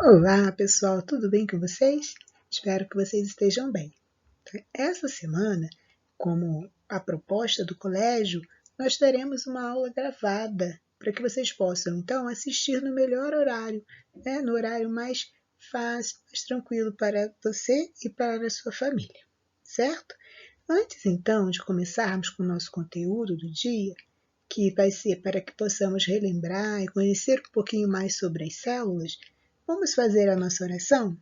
Olá, pessoal, tudo bem com vocês? Espero que vocês estejam bem. Essa semana, como a proposta do colégio, nós teremos uma aula gravada para que vocês possam, então, assistir no melhor horário, no horário mais fácil, mais tranquilo para você e para a sua família, certo? Antes, então, de começarmos com o nosso conteúdo do dia, que vai ser para que possamos relembrar e conhecer um pouquinho mais sobre as células, vamos fazer a nossa oração?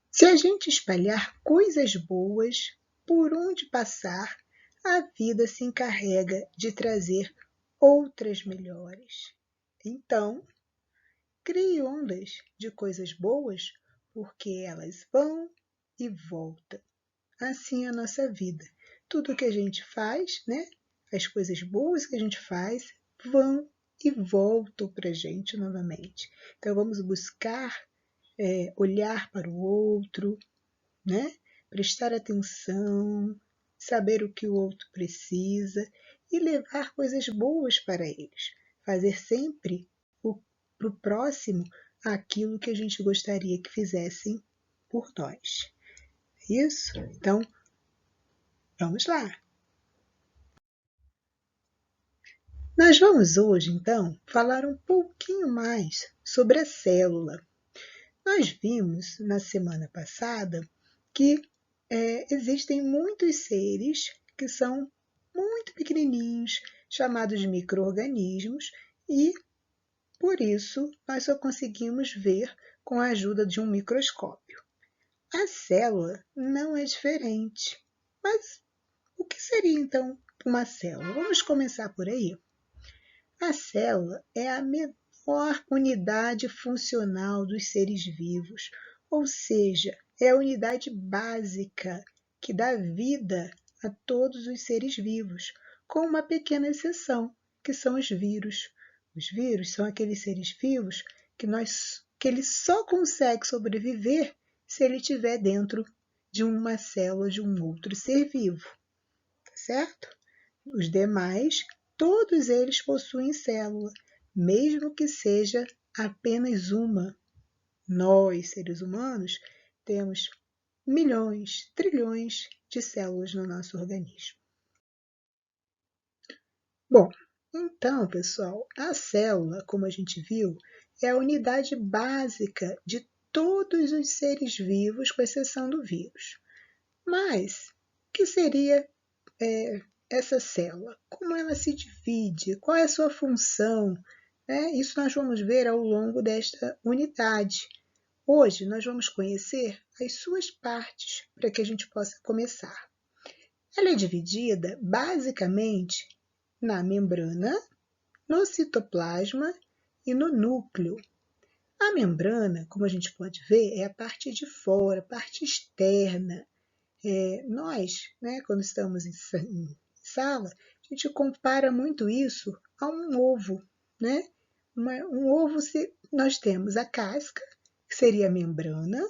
Se a gente espalhar coisas boas por onde passar, a vida se encarrega de trazer outras melhores. Então, crie ondas de coisas boas, porque elas vão e voltam. Assim é a nossa vida. Tudo que a gente faz, as coisas boas que a gente faz, vão e voltam para a gente novamente. Então, vamos buscar olhar para o outro, prestar atenção, saber o que o outro precisa e levar coisas boas para eles. Fazer sempre para o próximo aquilo que a gente gostaria que fizessem por nós. É isso? Então, vamos lá! Nós vamos hoje, então, falar um pouquinho mais sobre a célula. Nós vimos na semana passada que existem muitos seres que são muito pequenininhos, chamados de micro-organismos, e por isso nós só conseguimos ver com a ajuda de um microscópio. A célula não é diferente. Mas o que seria então uma célula? Vamos começar por aí. A célula é a menor unidade funcional dos seres vivos, ou seja, é a unidade básica que dá vida a todos os seres vivos, com uma pequena exceção, que são os vírus. Os vírus são aqueles seres vivos que ele só consegue sobreviver se ele estiver dentro de uma célula de um outro ser vivo, tá certo? Os demais, todos eles possuem célula, mesmo que seja apenas uma. Nós, seres humanos, temos milhões, trilhões de células no nosso organismo. Bom, então, pessoal, a célula, como a gente viu, é a unidade básica de todos os seres vivos, com exceção do vírus. Mas, o que seria essa célula? Como ela se divide? Qual é a sua função? Isso nós vamos ver ao longo desta unidade. Hoje nós vamos conhecer as suas partes para que a gente possa começar. Ela é dividida basicamente na membrana, no citoplasma e no núcleo. A membrana, como a gente pode ver, é a parte de fora, a parte externa. Nós, quando estamos em sala, a gente compara muito isso a um ovo. Um ovo, nós temos a casca, que seria a membrana,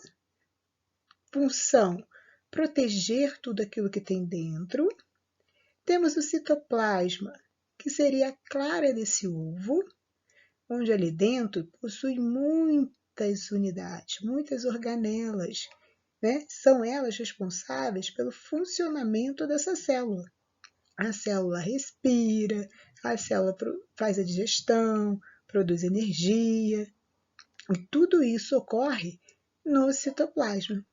função proteger tudo aquilo que tem dentro. Temos o citoplasma, que seria a clara desse ovo, onde ali dentro possui muitas unidades, muitas organelas. São elas responsáveis pelo funcionamento dessa célula. A célula respira, a célula faz a digestão, produz energia. E tudo isso ocorre no citoplasma.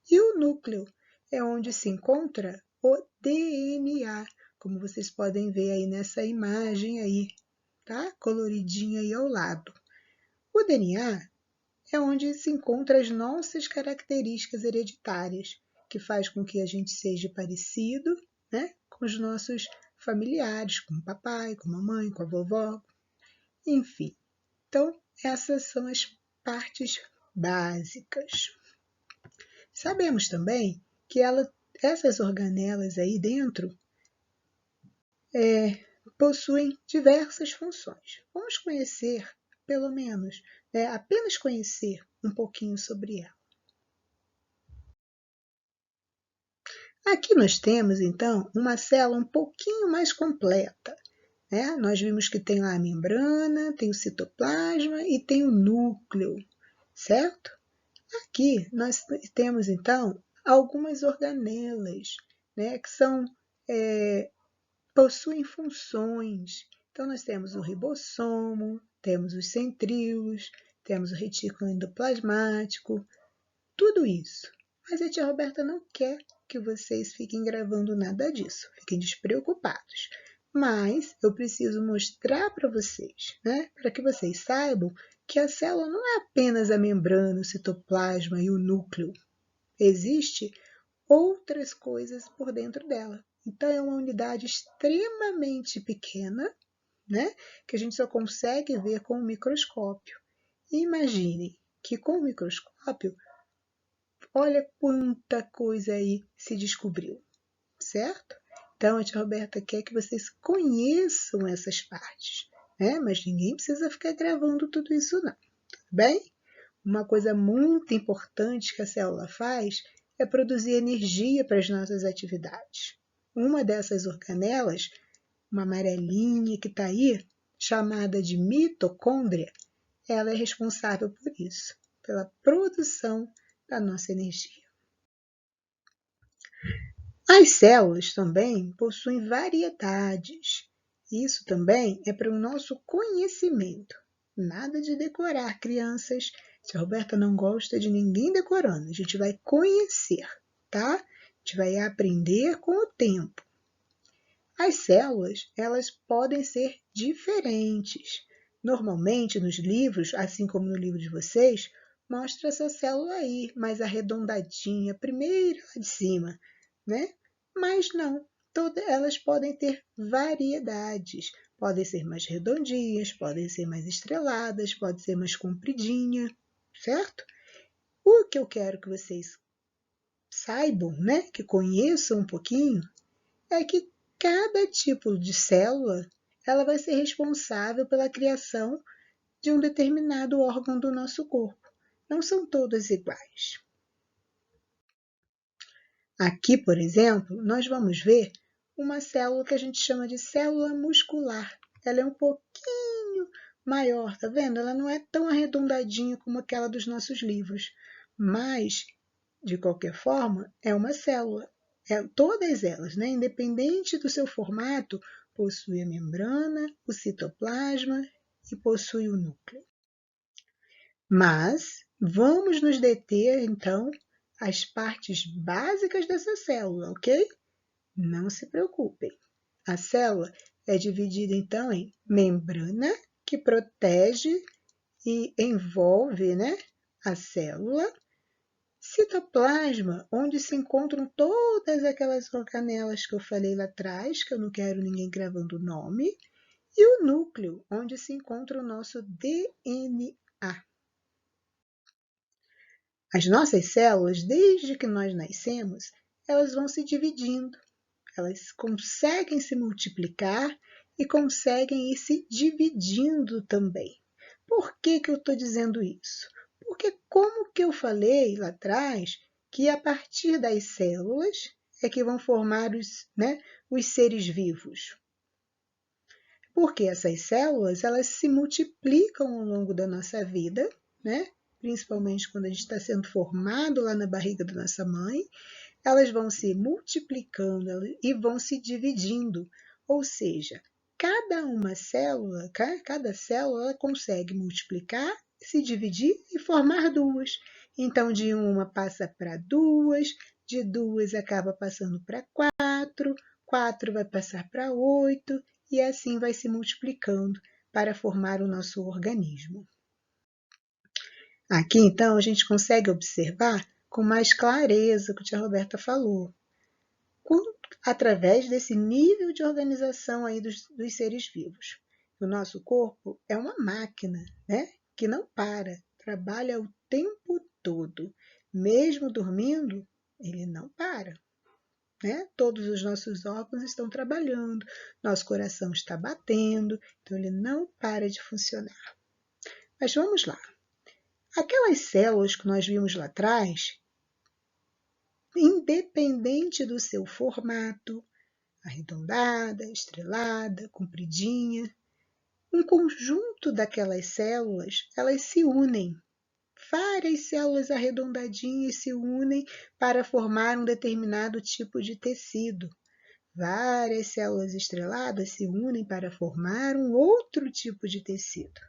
E o núcleo é onde se encontra o DNA, como vocês podem ver aí nessa imagem aí, tá? Coloridinha aí ao lado. O DNA é onde se encontram as nossas características hereditárias, que faz com que a gente seja parecido, com os nossos familiares, com o papai, com a mamãe, com a vovó, enfim. Então, essas são as partes básicas. Sabemos também que essas organelas aí dentro possuem diversas funções. Vamos conhecer, pelo menos, apenas conhecer um pouquinho sobre ela. Aqui nós temos, então, uma célula um pouquinho mais completa. né? Nós vimos que tem lá a membrana, tem o citoplasma e tem o núcleo, certo? Aqui nós temos, então, algumas organelas, né, que possuem funções. Então, nós temos o ribossomo, temos os centríolos, temos o retículo endoplasmático, tudo isso. Mas a tia Roberta não quer que vocês fiquem gravando nada disso, fiquem despreocupados. Mas eu preciso mostrar para vocês, né, para que vocês saibam que a célula não é apenas a membrana, o citoplasma e o núcleo. Existem outras coisas por dentro dela. Então, é uma unidade extremamente pequena, né, que a gente só consegue ver com o microscópio. E imaginem que com o microscópio, olha quanta coisa aí se descobriu, certo? Então, a tia Roberta quer que vocês conheçam essas partes, né? Mas ninguém precisa ficar gravando tudo isso, não. Tudo bem? Uma coisa muito importante que a célula faz é produzir energia para as nossas atividades. Uma dessas organelas, uma amarelinha que está aí, chamada de mitocôndria, ela é responsável por isso, pela produção da nossa energia. As células também possuem variedades. Isso também é para o nosso conhecimento. Nada de decorar, crianças. Se a Roberta não gosta de ninguém decorando, a gente vai conhecer, tá? A gente vai aprender com o tempo. As células, elas podem ser diferentes. Normalmente, nos livros, assim como no livro de vocês, mostra essa célula aí, mais arredondadinha, primeiro lá de cima, né? Mas não, todas elas podem ter variedades. Podem ser mais redondinhas, podem ser mais estreladas, podem ser mais compridinha, certo? O que eu quero que vocês saibam, né, que conheçam um pouquinho, é que cada tipo de célula ela vai ser responsável pela criação de um determinado órgão do nosso corpo. Não são todas iguais. Aqui, por exemplo, nós vamos ver uma célula que a gente chama de célula muscular. Ela é um pouquinho maior, tá vendo? Ela não é tão arredondadinha como aquela dos nossos livros, mas, de qualquer forma, é uma célula. Todas elas, né, independente do seu formato, possui a membrana, o citoplasma e possui o núcleo. Mas vamos nos deter, então, às partes básicas dessa célula, ok? Não se preocupem. A célula é dividida, então, em membrana, que protege e envolve, né, a célula, citoplasma, onde se encontram todas aquelas organelas que eu falei lá atrás, que eu não quero ninguém gravando o nome, e o núcleo, onde se encontra o nosso DNA. As nossas células, desde que nós nascemos, elas vão se dividindo. Elas conseguem se multiplicar e conseguem ir se dividindo também. Por que eu estou dizendo isso? Porque como que eu falei lá atrás, que a partir das células é que vão formar os seres vivos. Porque essas células, elas se multiplicam ao longo da nossa vida, né? Principalmente quando a gente está sendo formado lá na barriga da nossa mãe, elas vão se multiplicando e vão se dividindo. Ou seja, cada célula ela consegue multiplicar, se dividir e formar duas. Então, de uma passa para duas, de duas acaba passando para quatro, quatro vai passar para oito, e assim vai se multiplicando para formar o nosso organismo. Aqui, então, a gente consegue observar com mais clareza o que a tia Roberta falou, através desse nível de organização aí dos seres vivos. O nosso corpo é uma máquina, né, que não para, trabalha o tempo todo. Mesmo dormindo, ele não para. Né? Todos os nossos órgãos estão trabalhando, nosso coração está batendo, então ele não para de funcionar. Mas vamos lá. Aquelas células que nós vimos lá atrás, independente do seu formato, arredondada, estrelada, compridinha. Um conjunto daquelas células, elas se unem. Várias células arredondadinhas se unem para formar um determinado tipo de tecido. Várias células estreladas se unem para formar um outro tipo de tecido.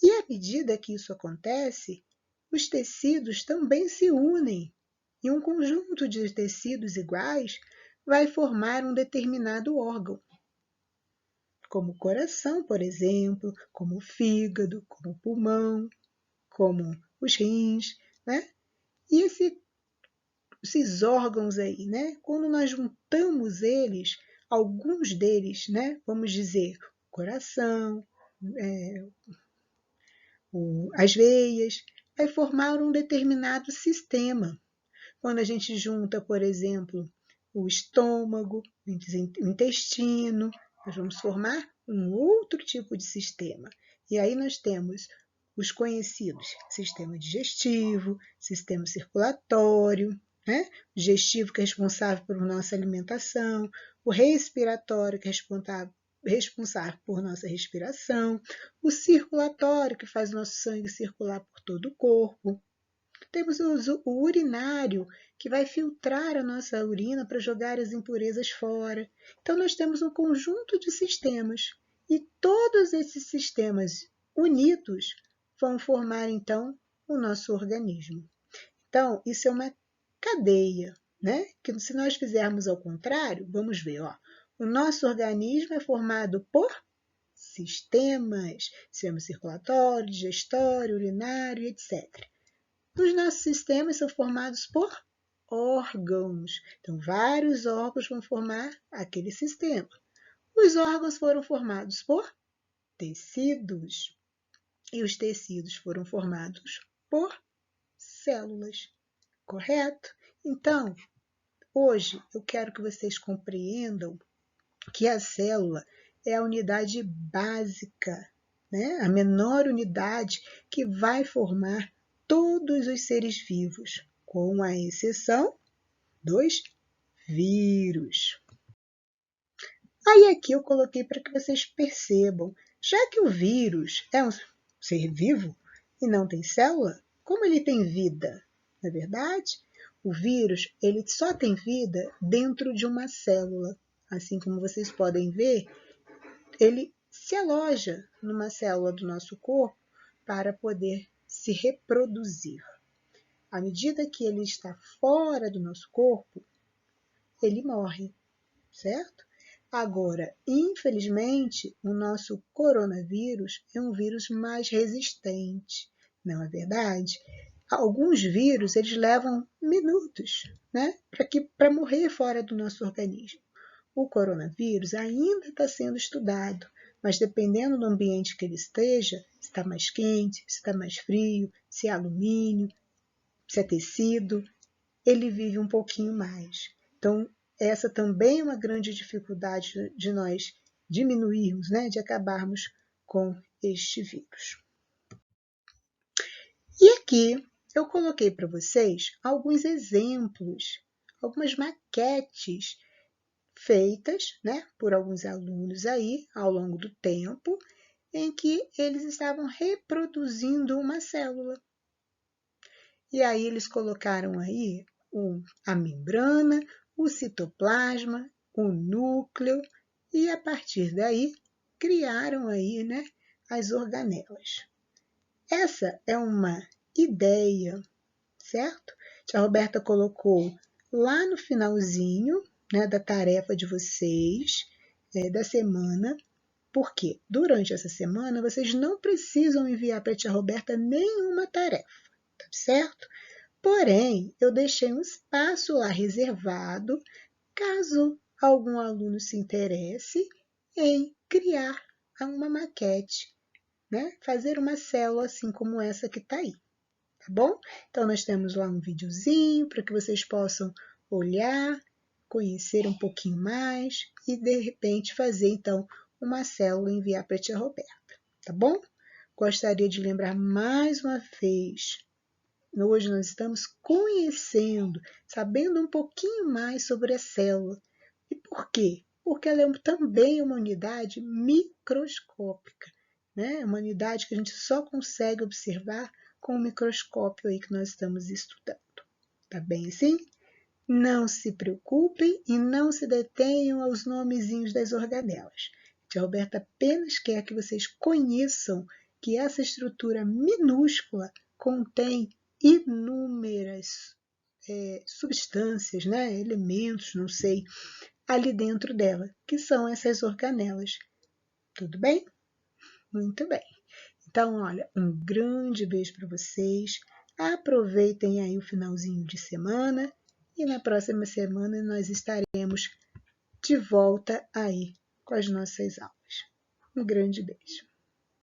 E à medida que isso acontece, os tecidos também se unem. E um conjunto de tecidos iguais vai formar um determinado órgão, como o coração, por exemplo, como o fígado, como o pulmão, como os rins, né? E esses órgãos aí, né? Quando nós juntamos eles, alguns deles, né? Vamos dizer, o coração, as veias, vai formar um determinado sistema. Quando a gente junta, por exemplo, o estômago, o intestino, nós vamos formar um outro tipo de sistema. E aí nós temos os conhecidos sistema digestivo, sistema circulatório, né? O digestivo que é responsável por nossa alimentação, o respiratório que é responsável por nossa respiração, o circulatório que faz o nosso sangue circular por todo o corpo. Temos o urinário, que vai filtrar a nossa urina para jogar as impurezas fora. Então, nós temos um conjunto de sistemas. E todos esses sistemas unidos vão formar, então, o nosso organismo. Então, isso é uma cadeia, né? Que se nós fizermos ao contrário, vamos ver, ó, o nosso organismo é formado por sistemas, sistema circulatório, digestório, urinário, etc. Os nossos sistemas são formados por órgãos. Então, vários órgãos vão formar aquele sistema. Os órgãos foram formados por tecidos. E os tecidos foram formados por células. Correto? Então, hoje eu quero que vocês compreendam que a célula é a unidade básica, né? A menor unidade que vai formar todos os seres vivos, com a exceção dos vírus. Aí aqui eu coloquei para que vocês percebam, já que o vírus é um ser vivo e não tem célula, como ele tem vida? Não é verdade? O vírus ele só tem vida dentro de uma célula. Assim como vocês podem ver, ele se aloja numa célula do nosso corpo para poder se reproduzir. À medida que ele está fora do nosso corpo, ele morre, certo? Agora, infelizmente, o nosso coronavírus é um vírus mais resistente, não é verdade? Alguns vírus eles levam minutos, né, para morrer fora do nosso organismo. O coronavírus ainda está sendo estudado, mas dependendo do ambiente que ele esteja, se está mais quente, se está mais frio, se é alumínio, se é tecido, ele vive um pouquinho mais. Então, essa também é uma grande dificuldade de nós diminuirmos, né, de acabarmos com este vírus. E aqui eu coloquei para vocês alguns exemplos, algumas maquetes feitas, né, por alguns alunos aí ao longo do tempo, em que eles estavam reproduzindo uma célula. E aí eles colocaram aí a membrana, o citoplasma, o núcleo, e a partir daí criaram aí, né, as organelas. Essa é uma ideia, certo? A Roberta colocou lá no finalzinho, né, da tarefa de vocês, da semana, porque durante essa semana vocês não precisam enviar para a tia Roberta nenhuma tarefa, tá certo? Porém, eu deixei um espaço lá reservado, caso algum aluno se interesse em criar uma maquete, né? Fazer uma célula assim como essa que está aí, tá bom? Então, nós temos lá um videozinho para que vocês possam olhar, conhecer um pouquinho mais e, de repente, fazer, então, uma célula e enviar para a tia Roberta, tá bom? Gostaria de lembrar mais uma vez, hoje nós estamos conhecendo, sabendo um pouquinho mais sobre a célula. E por quê? porque ela é também uma unidade microscópica, né? Uma unidade que a gente só consegue observar com o microscópio aí que nós estamos estudando. Tá bem assim? Não se preocupem e não se detenham aos nomezinhos das organelas. Tia Roberta apenas quer que vocês conheçam que essa estrutura minúscula contém inúmeras substâncias, né, elementos, não sei, ali dentro dela, que são essas organelas. Tudo bem? Muito bem. Então, olha, um grande beijo para vocês. Aproveitem aí o finalzinho de semana e na próxima semana nós estaremos de volta aí com as nossas aulas. Um grande beijo.